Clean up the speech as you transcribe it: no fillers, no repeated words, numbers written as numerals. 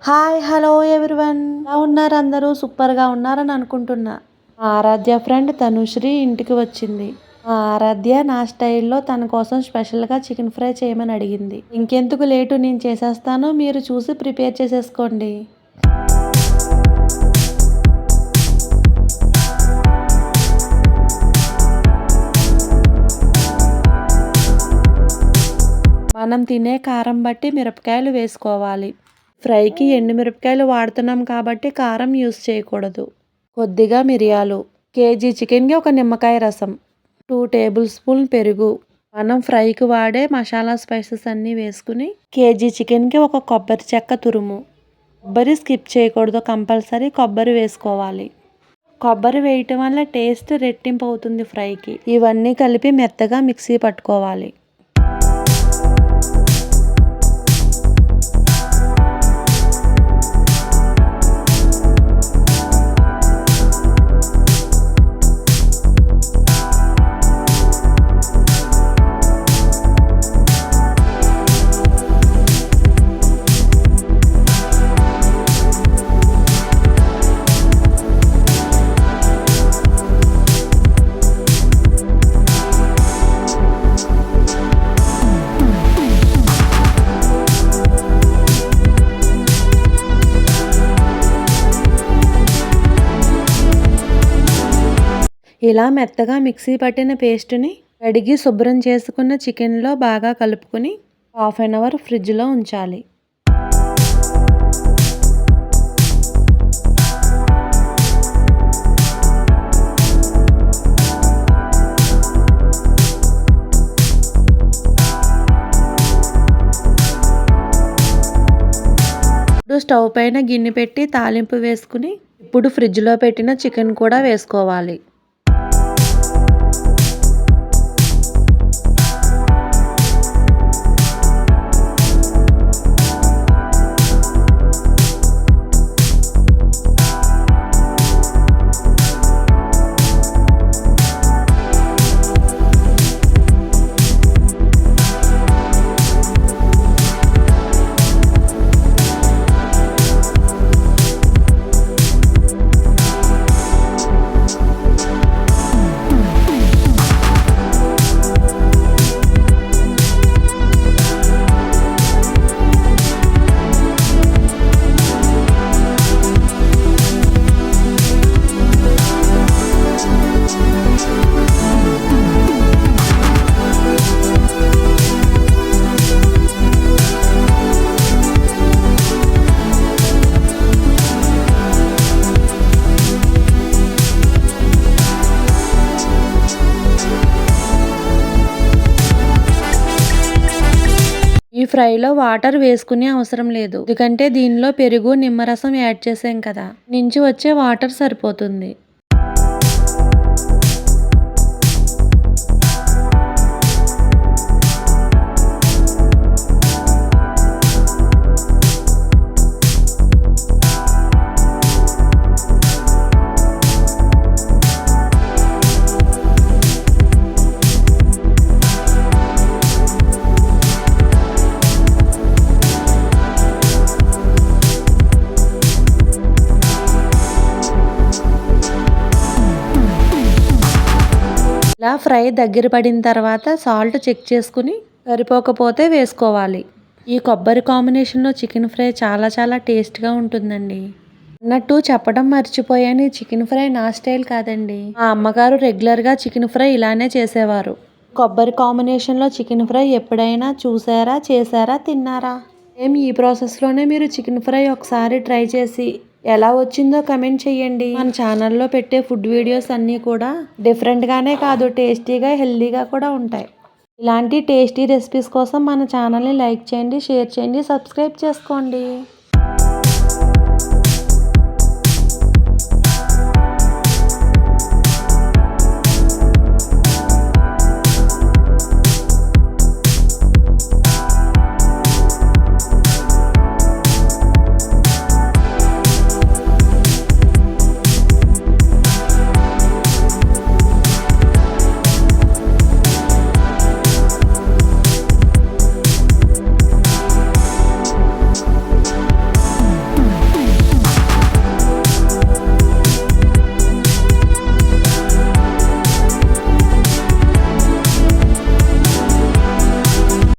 Hi hello everyone, ఎలా ఉన్నారు? అందరూ సూపర్గా ఉన్నారని అనుకుంటున్నా. మా ఆరాధ్య ఫ్రెండ్ తనుశ్రీ ఇంటికి వచ్చింది. మా ఆరాధ్య నా స్టైల్లో తన కోసం స్పెషల్గా చికెన్ ఫ్రై చేయమని అడిగింది. ఇంకెందుకు లేటు, నేను చేసేస్తాను, మీరు చూసి ప్రిపేర్ చేసేసుకోండి. మనం తినే కారం బట్టి మిరపకాయలు వేసుకోవాలి. ఫ్రైకి ఎండుమిరపకాయలు వాడుతున్నాం కాబట్టి కారం యూస్ చేయకూడదు. కొద్దిగా మిరియాలు, కేజీ చికెన్కి ఒక నిమ్మకాయ రసం, 2 టేబుల్ స్పూన్ పెరుగు, మనం ఫ్రైకి వాడే మసాలా స్పైసెస్ అన్నీ వేసుకుని కేజీ చికెన్కి ఒక కొబ్బరి చెక్క తురుము. కొబ్బరి స్కిప్ చేయకూడదు, కంపల్సరీ కొబ్బరి వేసుకోవాలి. కొబ్బరి వేయటం వల్ల టేస్ట్ రెట్టింపు అవుతుంది ఫ్రైకి. ఇవన్నీ కలిపి మెత్తగా మిక్సీ పట్టుకోవాలి. ఇలా మెత్తగా మిక్సీ పట్టిన పేస్ట్ని కడిగి శుభ్రం చేసుకున్న చికెన్లో బాగా కలుపుకొని 1/2 అవర్ ఫ్రిడ్జ్లో ఉంచాలి. ఇప్పుడు స్టవ్ పైన గిన్నె పెట్టి తాలింపు వేసుకుని ఇప్పుడు ఫ్రిడ్జ్లో పెట్టిన చికెన్ కూడా వేసుకోవాలి. ఈ ఫ్రైలో వాటర్ వేసుకునే అవసరం లేదు, ఎందుకంటే దీనిలో పెరుగు నిమ్మరసం యాడ్ చేసాం కదా, నుంచి వచ్చే వాటర్ సరిపోతుంది. ఇలా ఫ్రై దగ్గర పడిన తర్వాత సాల్ట్ చెక్ చేసుకుని సరిపోకపోతే వేసుకోవాలి. ఈ కొబ్బరి కాంబినేషన్లో చికెన్ ఫ్రై చాలా చాలా టేస్ట్గా ఉంటుందండి. అన్నట్టు చెప్పడం మర్చిపోయాను, ఈ చికెన్ ఫ్రై నా స్టైల్ కాదండి, మా అమ్మగారు రెగ్యులర్గా చికెన్ ఫ్రై ఇలానే చేసేవారు. కొబ్బరి కాంబినేషన్లో చికెన్ ఫ్రై ఎప్పుడైనా చూసారా, చేశారా, తిన్నారా? ఈ ప్రాసెస్లోనే మీరు చికెన్ ఫ్రై ఒకసారి ట్రై చేసి ఎలా వచ్చిందో కమెంట్ చేయండి. మన ఛానల్లో పెట్టే ఫుడ్ వీడియోస్ అన్నీ కూడా డిఫరెంట్గానే కాదు, టేస్టీగా హెల్తీగా కూడా ఉంటాయి. ఇలాంటి టేస్టీ రెసిపీస్ కోసం మన ఛానల్ని లైక్ చేయండి, షేర్ చేయండి, సబ్స్క్రైబ్ చేసుకోండి.